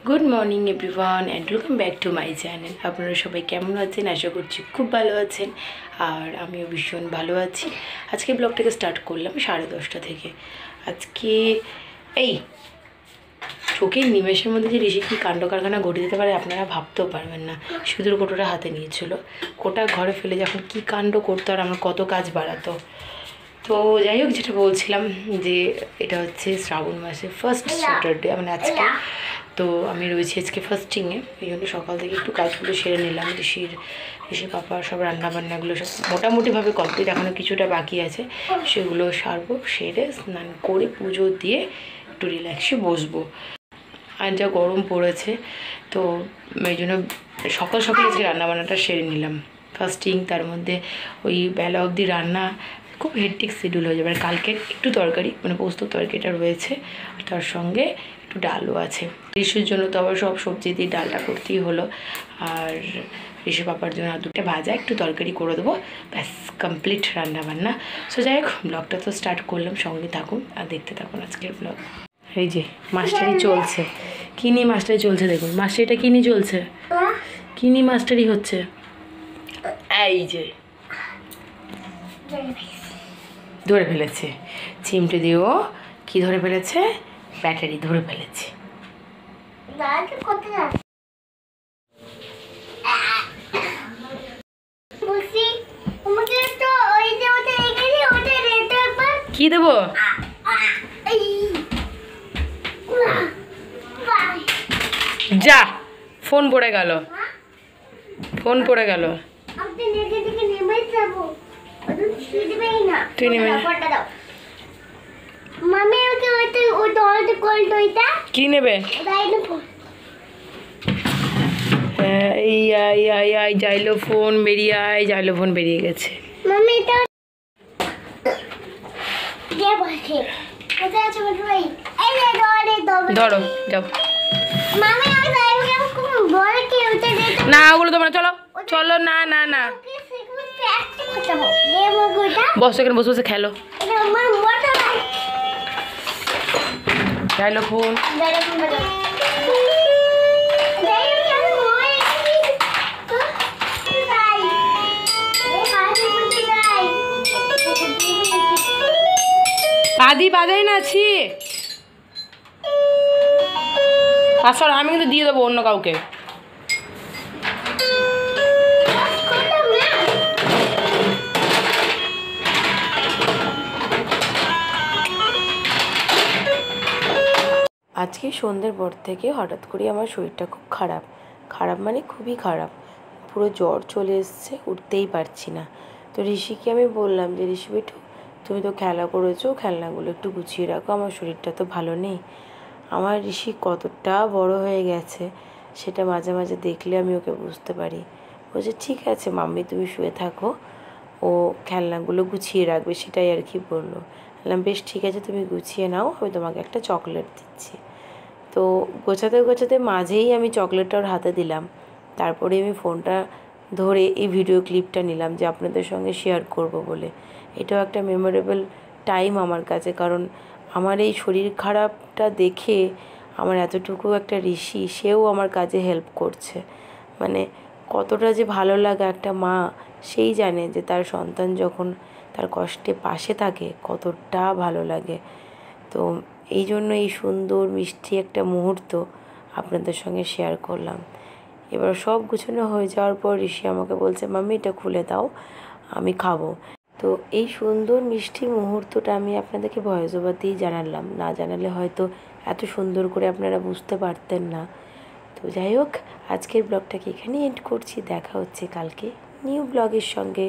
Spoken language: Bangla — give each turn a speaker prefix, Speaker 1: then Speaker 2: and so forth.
Speaker 1: Good morning everyone and welcome back to my channel. আপনারা সবাই কেমন আছেন? আশা করছি খুব ভালো আছেন, আর আমিও ভীষণ ভালো আছি। আজকে ব্লগটাকে স্টার্ট করলাম 10:30 থেকে। আজকে এই চোখের নিমেষের মধ্যে যে ঋষি কী কাণ্ড কারখানা ঘটে দিতে পারে আপনারা ভাবতেও পারবেন না। সিঁদুর কোটোটা হাতে নিয়েছিল, কোটা ঘরে ফেলে যখন কী কাণ্ড করতো আর আমার কত কাজ বাড়াতো। তো যাই হোক, যেটা বলছিলাম যে এটা হচ্ছে শ্রাবণ মাসের ফার্স্ট স্যাটারডে, মানে আজকে। তো আমি রয়েছি আজকে ফার্স্টিংয়ে, এই জন্য সকাল থেকে একটু কাজগুলো সেরে নিলাম। ঋষির পাপার সব রান্নাবান্নাগুলো সব মোটামুটিভাবে কমপ্লিট, এখনও কিছুটা বাকি আছে, সেগুলো সারবো। সেরে স্নান করে পুজো দিয়ে একটু রিল্যাক্সে বসবো। আর যা গরম পড়েছে, তো এই জন্য সকাল সকাল আজকে রান্নাবান্নাটা সেরে নিলাম। ফার্স্টিং, তার মধ্যে ওই বেলা অবধি রান্না, খুব হেডটিক শিডিউল হয়ে যাবে। আর কালকের একটু তরকারি, মানে পোস্ত তরকারিটা রয়েছে, তার সঙ্গে একটু ডালও আছে। ঋষির জন্য তো আবার সব সবজি দিয়ে ডালটা করতেই হলো, আর ঋষি পাপার জন্য আর দুটো ভাজা, একটু তরকারি করে দেবো, ব্যাস কমপ্লিট রান্নাবান্না। সো যাই হোক, ব্লগটা তো স্টার্ট করলাম, সঙ্গে থাকুন আর দেখতে থাকুন আজকের ব্লগ। এই যে মাস্টারি চলছে, কী নিয়ে মাস্টারি চলছে দেখুন। মাস্টারিটা কী নিয়ে চলছে, কী নিয়ে মাস্টারি হচ্ছে? এই যে ধরে ফেলেছে চিমটে দিয়েও, কি ধরে ফেলেছে? ব্যাটারি ধরে ফেলেছে। কি দেবো? যা, ফোন পড়ে গেল, ফোন পড়ে গেল। তুই নেমে কি নেবে? এই যাইলো ফোন, বেরিয়ে আয়। যাইলো ফোন বেরিয়ে গেছে। ধরো, যাও না, ওগুলো তোমার চলো চলো। না না না, বসো এখানে, বসে বসে খেলো। যাইলো ফোন। আদি বাজাই না আছি, আসলে আমি কিন্তু দিয়ে দেবো অন্য কাউকে। আজকে সন্ধ্যের পর থেকে হঠাৎ করে আমার শরীরটা খুব খারাপ, মানে খুবই খারাপ। পুরো জ্বর চলে এসছে, উঠতেই পারছি না। তো ঋষিকে আমি বললাম যে ঋষি বেটু, তুমি তো খেলা করেছো, খেলনাগুলো একটু গুছিয়ে রাখো, আমার শরীরটা তো ভালো নেই। আমার ঋষি কতটা বড় হয়ে গেছে সেটা মাঝে মাঝে দেখলে আমি ওকে বুঝতে পারি। বলছে ঠিক আছে মাম্মি, তুমি শুয়ে থাকো, ও খেলনাগুলো গুছিয়ে রাখবে, সেটাই আর কি বললো। বললাম বেশ ঠিক আছে, তুমি গুছিয়ে নাও, আমি তোমাকে একটা চকলেট দিচ্ছি। তো গোছাতে গোছাতে মাঝেই আমি চকলেটটা ওর হাতে দিলাম। তারপরে আমি ফোনটা ধরে এই ভিডিও ক্লিপটা নিলাম যে আপনাদের সঙ্গে শেয়ার করব বলে। এটাও একটা মেমোরেবল টাইম আমার কাছে, কারণ আমার এই শরীর খারাপটা দেখে আমার এতটুকু একটা ঋষি, সেও আমার কাজে হেল্প করছে। মানে কতটা যে ভালো লাগে একটা মা, সেই জানে যে তার সন্তান যখন তার কষ্টে পাশে থাকে কতটা ভালো লাগে। তো এই জন্য এই সুন্দর মিষ্টি একটা মুহূর্ত আপনাদের সঙ্গে শেয়ার করলাম। এবার সব গুছানো হয়ে যাওয়ার পর ঋষি আমাকে বলছে মাম্মি এটা খুলে দাও, আমি খাবো। তো এই সুন্দর মিষ্টি মুহূর্তটা আমি আপনাদেরকে ভয়েস ওভার দিয়েই জানালাম, না জানালে হয়তো এত সুন্দর করে আপনারা বুঝতে পারতেন না। তো যাই হোক, আজকের ব্লগটাকে এখানেই এন্ড করছি। দেখা হচ্ছে কালকে নিউ ব্লগের সঙ্গে।